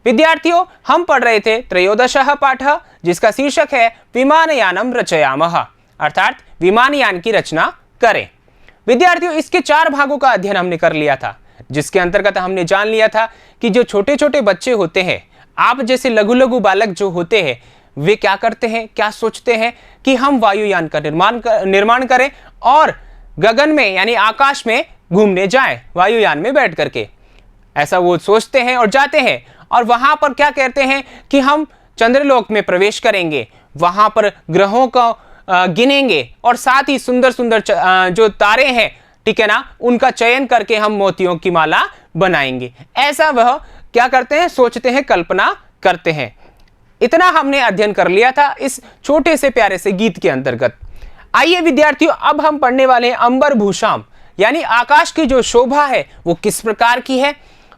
विद्यार्थियों, हम पढ़ रहे थे त्रयोदशः पाठः, जिसका शीर्षक है विमानयानम रचयामः, अर्थात विमानयान की रचना करें। विद्यार्थियों, इसके 4 भागों का अध्ययन हमने कर लिया था, जिसके अंतर्गत हमने जान लिया था कि जो छोटे छोटे बच्चे होते हैं, आप जैसे लघु लघु बालक जो होते हैं, वे क्या करते हैं, क्या सोचते हैं कि हम वायुयान का निर्माण करें और गगन में यानी आकाश में घूमने जाएं, वायुयान में बैठ करके। ऐसा वो सोचते हैं और जाते हैं, और वहां पर क्या कहते हैं कि हम चंद्रलोक में प्रवेश करेंगे, वहां पर ग्रहों को गिनेंगे और साथ ही सुंदर सुंदर जो तारे हैं, ठीक है ना, उनका चयन करके हम मोतियों की माला बनाएंगे। ऐसा वह क्या करते हैं, सोचते हैं, कल्पना करते हैं। इतना हमने अध्ययन कर लिया था इस छोटे से प्यारे से गीत के अंतर्गत। आइए विद्यार्थियों, अब हम पढ़ने वाले हैं अंबर भूषाम, यानी आकाश की जो शोभा है वो किस प्रकार की है,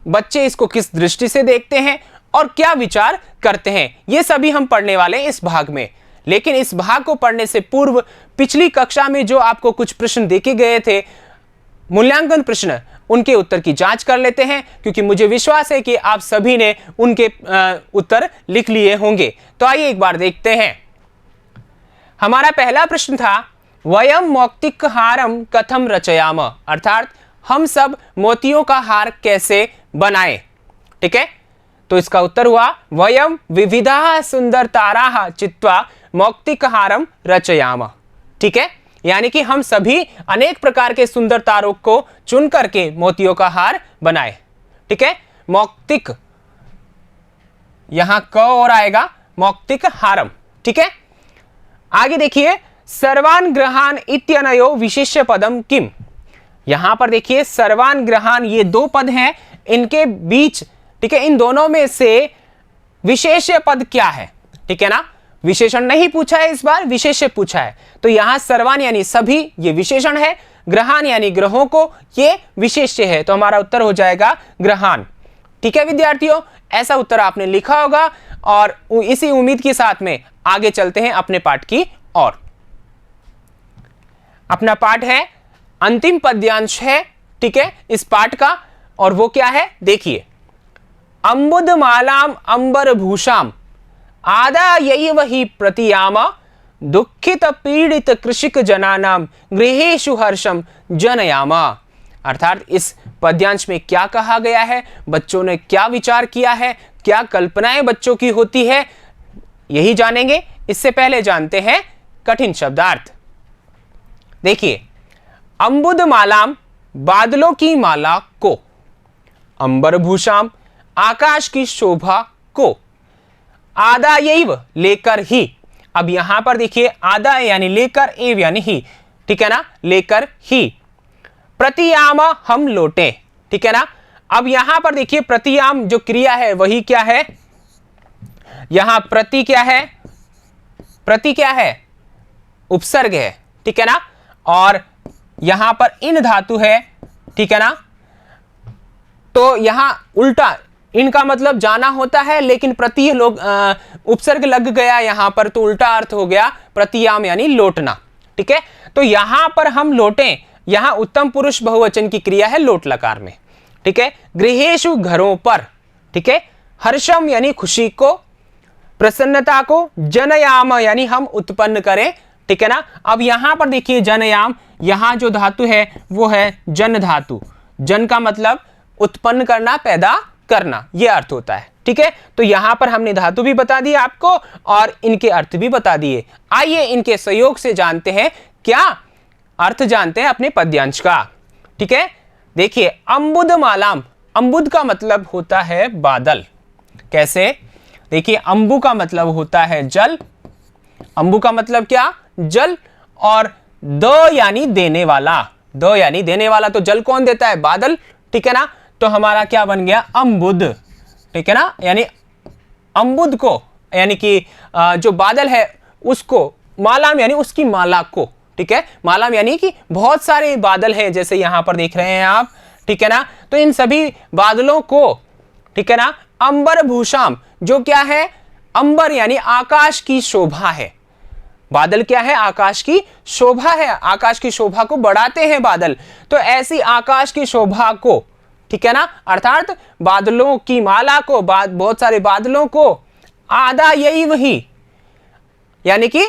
बच्चे इसको किस दृष्टि से देखते हैं और क्या विचार करते हैं, ये सभी हम पढ़ने वाले हैं इस भाग में। लेकिन इस भाग को पढ़ने से पूर्व पिछली कक्षा में जो आपको कुछ प्रश्न देखे गए थे, मूल्यांकन प्रश्न, उनके उत्तर की जांच कर लेते हैं, क्योंकि मुझे विश्वास है कि आप सभी ने उनके उत्तर लिख लिए होंगे। तो आइए एक बार देखते हैं। हमारा पहला प्रश्न था वयम मौक्तिक हारम कथम रचयाम, अर्थात हम सब मोतियों का हार कैसे बनाएं। ठीक है, तो इसका उत्तर हुआ वयम विविधा सुंदर ताराः चित्वा मौक्तिक हारम रचयाम। ठीक है, यानी कि हम सभी अनेक प्रकार के सुंदर तारों को चुन करके मोतियों का हार बनाए। ठीक है, मौक्तिक, यहां क और आएगा, मौक्तिक हारम। ठीक है, आगे देखिए, सर्वान ग्रहान इत्यनयो विशेष्य पदम किम। यहां पर देखिए सर्वान ग्रहान, ये 2 पद हैं, इनके बीच, ठीक है, इन दोनों में से विशेष्य पद क्या है। ठीक है ना, विशेषण नहीं पूछा है इस बार, विशेष्य पूछा है। तो यहां सर्वान यानी सभी, ये विशेषण है, ग्रहान यानी ग्रहों को, ये विशेष्य है। तो हमारा उत्तर हो जाएगा ग्रहान। ठीक है विद्यार्थियों, ऐसा उत्तर आपने लिखा होगा, और इसी उम्मीद के साथ में आगे चलते हैं अपने पाठ की ओर। अपना पाठ है, अंतिम पद्यांश है, ठीक है, इस पाठ का, और वो क्या है देखिए। अंबुद मालाम अंबर भूषाम आदायैव हि प्रतियाम दुखित पीड़ित कृषिक जनानाम गृहेषु हर्षम जनयामा। अर्थात इस पद्यांश में क्या कहा गया है, बच्चों ने क्या विचार किया है, क्या कल्पनाएं बच्चों की होती है, यही जानेंगे। इससे पहले जानते हैं कठिन शब्दार्थ। देखिए, अंबुद मालाम बादलों की माला को, अंबर भूषाम आकाश की शोभा को, आदायैव लेकर ही। अब यहां पर देखिए आदाय यानी लेकर, एव यानी ही, ठीक है ना, लेकर ही। प्रतियाम हम लौटे, ठीक है ना। अब यहां पर देखिए प्रतियाम जो क्रिया है वही क्या है, यहां प्रति क्या है, प्रति क्या है, उपसर्ग है, ठीक है ना, और यहां पर इन धातु है, ठीक है ना। तो यहां उल्टा, इनका मतलब जाना होता है, लेकिन प्रति लोग उपसर्ग लग गया यहां पर, तो उल्टा अर्थ हो गया प्रतियाम यानी लौटना। ठीक है, तो यहां पर हम लौटें, यहां उत्तम पुरुष बहुवचन की क्रिया है लोट लकार में। ठीक है, गृहेषु घरों पर, ठीक है, हर्षम यानी खुशी को, प्रसन्नता को, जनयाम यानी हम उत्पन्न करें, ठीक है ना। अब यहां पर देखिए जनयाम, यहां जो धातु है वो है जन धातु। जन का मतलब उत्पन्न करना, पैदा करना, यह अर्थ होता है। ठीक है, तो यहां पर हमने धातु भी बता दी आपको और इनके अर्थ भी बता दिए। आइए इनके सहयोग से जानते हैं क्या अर्थ, जानते हैं अपने पद्यांश का। ठीक है, देखिए अंबुद मालाम, अंबुद का मतलब होता है बादल। कैसे, देखिए अंबु का मतलब होता है जल, अंबु का मतलब क्या, जल, और द यानी देने वाला, द यानी देने वाला, तो जल कौन देता है, बादल, ठीक है ना। तो हमारा क्या बन गया, अंबुद, ठीक है ना, यानी अंबुद को, यानी कि जो बादल है उसको, मालाम यानी उसकी माला को, ठीक है, मालाम यानी कि बहुत सारे बादल हैं, जैसे यहां पर देख रहे हैं आप, ठीक है ना। तो इन सभी बादलों को, ठीक है ना, अंबर भूषाम, जो क्या है, अंबर यानी आकाश की शोभा है। बादल क्या है, आकाश की शोभा है, आकाश की शोभा को बढ़ाते हैं बादल। तो ऐसी आकाश की शोभा को, ठीक है ना, अर्थात बादलों की माला को, बहुत सारे बादलों को आधा यही वही यानी कि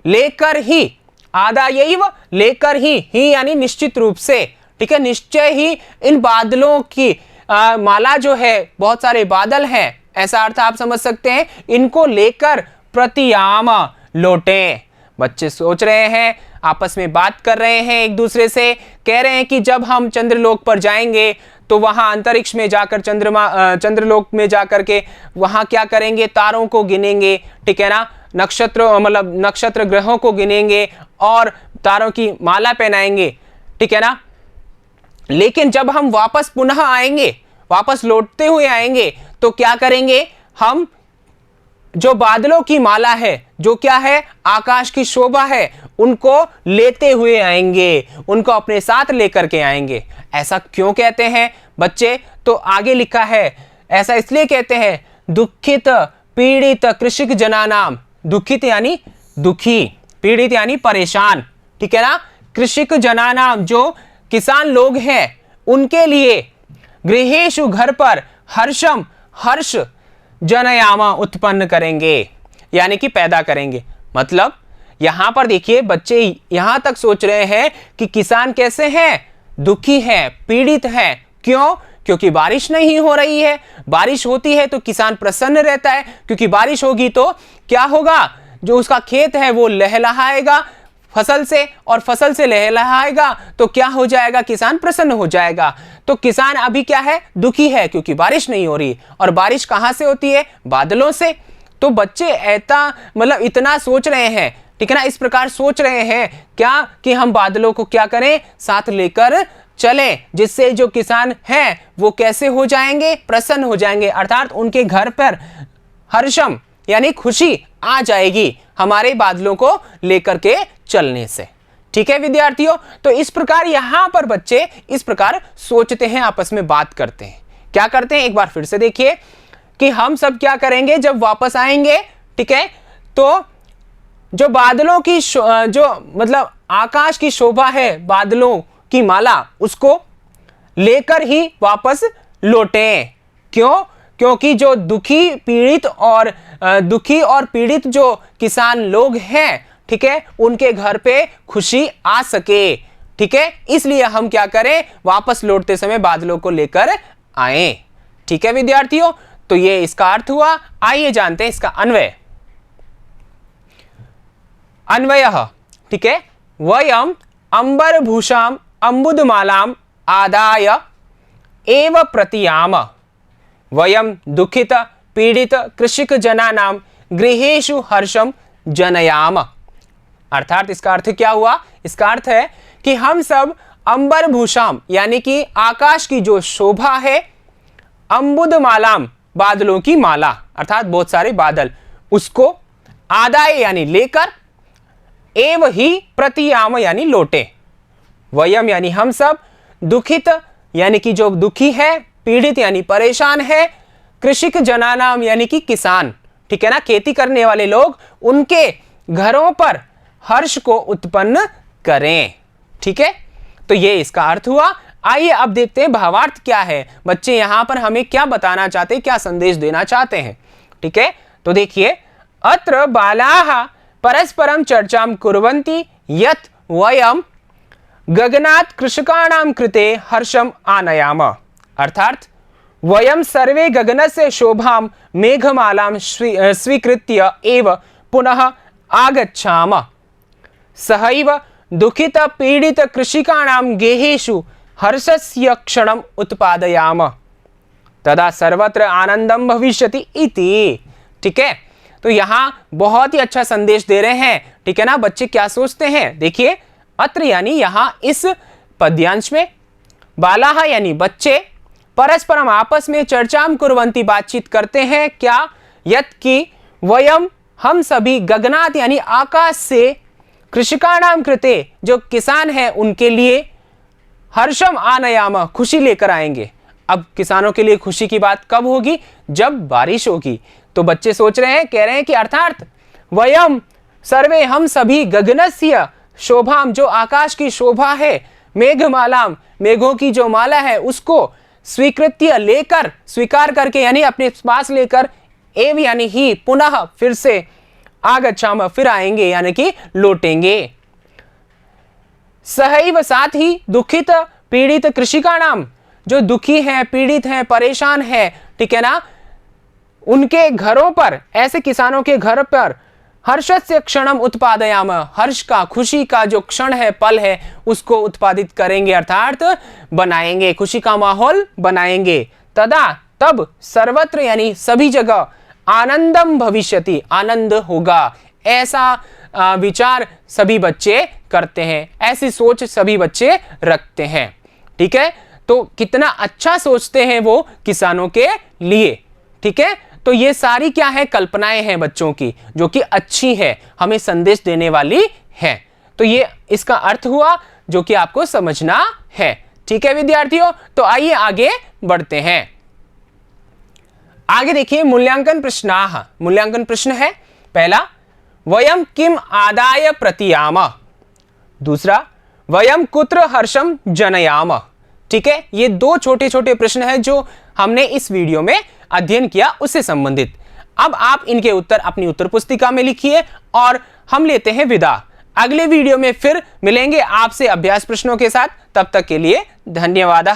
लेकर ही, आधा यही वो लेकर ही यानी निश्चित रूप से, ठीक है, निश्चय ही इन बादलों की माला जो है, बहुत सारे बादल हैं, ऐसा अर्थ आप समझ सकते हैं, इनको लेकर प्रतियाम लौटे। बच्चे सोच रहे हैं, आपस में बात कर रहे हैं एक दूसरे से, कह रहे हैं कि जब हम चंद्रलोक पर जाएंगे तो वहां अंतरिक्ष में जाकर चंद्रलोक में जाकर के वहां क्या करेंगे, तारों को गिनेंगे, ठीक है ना, नक्षत्र ग्रहों को गिनेंगे और तारों की माला पहनाएंगे, ठीक है ना। लेकिन जब हम वापस पुनः आएंगे, वापस लौटते हुए आएंगे, तो क्या करेंगे, हम जो बादलों की माला है, जो क्या है, आकाश की शोभा है, उनको लेते हुए आएंगे, उनको अपने साथ लेकर के आएंगे। ऐसा क्यों कहते हैं बच्चे, तो आगे लिखा है, ऐसा इसलिए कहते हैं, दुखित पीड़ित कृषक जनानाम, दुखित यानी दुखी, पीड़ित यानी परेशान, ठीक है ना, कृषक जनानाम जो किसान लोग हैं, उनके लिए गृहेषु घर पर हर्षम हर्ष जनयामा उत्पन्न करेंगे, यानी कि पैदा करेंगे। मतलब यहां पर देखिए बच्चे यहां तक सोच रहे हैं कि किसान कैसे हैं, दुखी हैं, पीड़ित हैं। क्यों? क्योंकि बारिश नहीं हो रही है। बारिश होती है तो किसान प्रसन्न रहता है, क्योंकि बारिश होगी तो क्या होगा, जो उसका खेत है वो लहलहाएगा फसल से, और फसल से लहलहाएगा तो क्या हो जाएगा, किसान प्रसन्न हो जाएगा। तो किसान अभी क्या है, दुखी है, क्योंकि बारिश नहीं हो रही, और बारिश कहां से होती है, बादलों से। तो बच्चे ऐसा इतना सोच रहे हैं, ठीक है ना, इस प्रकार सोच रहे हैं क्या, कि हम बादलों को क्या करें, साथ लेकर चलें, जिससे जो किसान हैं वो कैसे हो जाएंगे, प्रसन्न हो जाएंगे, अर्थात उनके घर पर हर्षम यानी खुशी आ जाएगी हमारे बादलों को लेकर के चलने से। ठीक है विद्यार्थियों, तो इस प्रकार यहां पर बच्चे इस प्रकार सोचते हैं, आपस में बात करते हैं। क्या करते हैं, एक बार फिर से देखिए कि हम सब क्या करेंगे जब वापस आएंगे, ठीक है, तो जो बादलों की जो आकाश की शोभा है, बादलों की माला, उसको लेकर ही वापस लौटें। क्यों? क्योंकि जो दुखी और पीड़ित जो किसान लोग हैं, ठीक है, उनके घर पे खुशी आ सके, ठीक है, इसलिए हम क्या करें, वापस लौटते समय बादलों को लेकर आए। ठीक है विद्यार्थियों, तो ये इसका अर्थ हुआ। आइए जानते हैं इसका अन्वय। अन्वयः, ठीक है, वयम अंबरभूषाम अंबुदमालाम आदाय एव प्रतियाम वयम दुखित पीड़ित कृषक जनानाम गृहेषु हर्षम जनयाम। अर्थात इसका अर्थ क्या हुआ, इसका अर्थ है कि हम सब अंबरभूषाम यानी कि आकाश की जो शोभा है, अंबुदमालाम बादलों की माला अर्थात बहुत सारे बादल, उसको आदाय यानी लेकर, एव ही प्रतियाम यानी लौटे, वयम यानी हम सब, दुखित यानी कि जो दुखी है, पीड़ित यानी परेशान है, कृषक जनानाम यानी कि किसान, ठीक है ना, खेती करने वाले लोग, उनके घरों पर हर्ष को उत्पन्न करें। ठीक है, तो ये इसका अर्थ हुआ। आइए अब देखते हैं भावार्थ क्या है, बच्चे यहां पर हमें क्या बताना चाहते हैं, क्या संदेश देना चाहते हैं। ठीक है, तो देखिए, अत्र बालाः परस्परम चर्चाम कुर्वन्ति यत् वयम गगनात् कृषकाणां कृते हर्षम आनयाम। अर्थात वयम सर्वे गगनस्य शोभां मेघमालां स्वीकृत्य एव पुनः आगच्छाम, सहैव दुखित पीड़ित कृषकाणां गेहेषु हर्षस्य क्षणम् उत्पादयाम, तदा सर्वत्र आनंदम भविष्यति इति। ठीक है, तो यहां बहुत ही अच्छा संदेश दे रहे हैं। ठीक है ना, बच्चे क्या सोचते हैं, देखिए, अत्र यानी यहां इस पद्यांश में, बालाः यानी बच्चे, परस्परम आपस में, चर्चाम कुर्वन्ति बातचीत करते हैं, क्या, यत् कि वयम हम सभी, गगनात यानी आकाश से, कृषकाणाम कृते जो किसान हैं उनके लिए, हर्षम आनयाम खुशी लेकर आएंगे। अब किसानों के लिए खुशी की बात कब होगी, जब बारिश होगी। तो बच्चे सोच रहे हैं, कह रहे हैं कि अर्थात वयम सर्वे हम सभी, गगनस्य शोभाम जो आकाश की शोभा है, मेघमालाम मेघों की जो माला है उसको, स्वीकृत्य लेकर, स्वीकार करके यानी अपने पास लेकर, एव यानी ही, पुनः फिर से, आगच्छाम फिर आएंगे यानी कि लौटेंगे। सहैव साथ ही दुखित पीड़ित कृषिका नाम, जो दुखी हैं, पीड़ित हैं, परेशान हैं, ठीक है ना, उनके घरों पर, ऐसे किसानों के घर पर हर्षस्य क्षणम उत्पादयाम, हर्ष का, खुशी का जो क्षण है, पल है, उसको उत्पादित करेंगे अर्थात बनाएंगे, खुशी का माहौल बनाएंगे। तदा तब सर्वत्र यानी सभी जगह आनंदम भविष्यति, आनंद होगा, ऐसा विचार सभी बच्चे करते हैं, ऐसी सोच सभी बच्चे रखते हैं। ठीक है, तो कितना अच्छा सोचते हैं वो किसानों के लिए। ठीक है, तो ये सारी क्या है, कल्पनाएं हैं बच्चों की, जो कि अच्छी है, हमें संदेश देने वाली है। तो ये इसका अर्थ हुआ जो कि आपको समझना है। ठीक है विद्यार्थियों, तो आइए आगे बढ़ते हैं। आगे देखिए मूल्यांकन प्रश्नाः। मूल्यांकन प्रश्न है पहला, वयम किम आदाय प्रतियाम, दूसरा वयम कुत्र हर्षम जनयाम। ठीक है, ये दो छोटे छोटे प्रश्न हैं जो हमने इस वीडियो में अध्ययन किया उससे संबंधित। अब आप इनके उत्तर अपनी उत्तर पुस्तिका में लिखिए और हम लेते हैं विदा। अगले वीडियो में फिर मिलेंगे आपसे अभ्यास प्रश्नों के साथ। तब तक के लिए धन्यवाद।